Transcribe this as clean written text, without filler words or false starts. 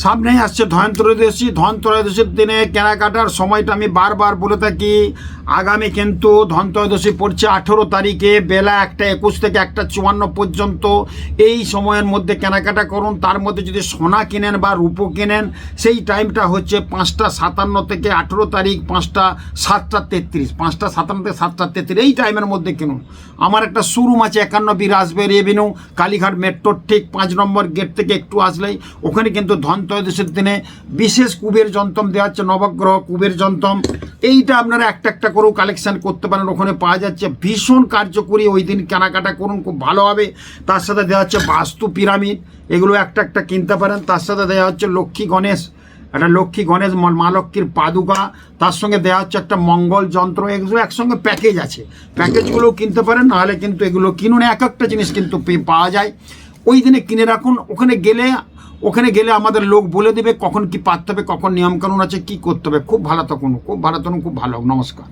সামনেই আসছে ধনত্রয়োদশী। ধনত্রয়োদশীর দিনে কেনাকাটার সময়টা আমি বারবার বলে থাকি। আগামী কিন্তু ধনত্রয়োদশী পড়ছে 18 তারিখে বেলা 1:21 থেকে 1:54 পর্যন্ত। এই সময়ের মধ্যে কেনাকাটা করুন। তার মধ্যে যদি সোনা কেনেন বা রূপো কেনেন, সেই টাইমটা হচ্ছে 5:57 থেকে 18 তারিখ 7:33, 5:57 থেকে 7:33 এই টাইমের মধ্যে কিনুন। আমার একটা শোরুম আছে 51 রাসবেরি এভিনিউ, কালীঘাট মেট্রোর ঠিক 5 নম্বর গেট থেকে একটু আসলেই ওখানে কিন্তু ধনত্রয়োদশীর দিনে বিশেষ কুবের যন্ত্রম দেওয়া হচ্ছে, নবগ্রহ কুবের যন্ত্রম। এইটা আপনারা একটা একটা করেও কালেকশান করতে পারেন, ওখানে পাওয়া যাচ্ছে। ভীষণ কার্যকরী, ওই দিন কেনাকাটা করুন, খুব ভালো হবে। তার সাথে দেওয়া হচ্ছে বাস্তু পিরামিড, এগুলো একটা একটা কিনতে পারেন। তার সাথে দেওয়া হচ্ছে লক্ষ্মী গণেশ, একটা লক্ষ্মী গণেশ মা লক্ষ্মীর পাদুকা, তার সঙ্গে দেওয়া হচ্ছে একটা মঙ্গল যন্ত্র। এগুলো একসঙ্গে প্যাকেজ আছে, প্যাকেজগুলোও কিনতে পারেন। নাহলে কিন্তু এগুলো কিনুন, এক একটা জিনিস কিন্তু পাওয়া যায়। ওই দিনে কিনে রাখুন। ওখানে গেলে আমাদের লোক বলে দেবে কখন কি পাততে হবে, কখন নিয়মকানুন আছে, কি করতে হবে। খুব ভালো থাকুন, খুব ভালো থাকুন, খুব ভালো। নমস্কার।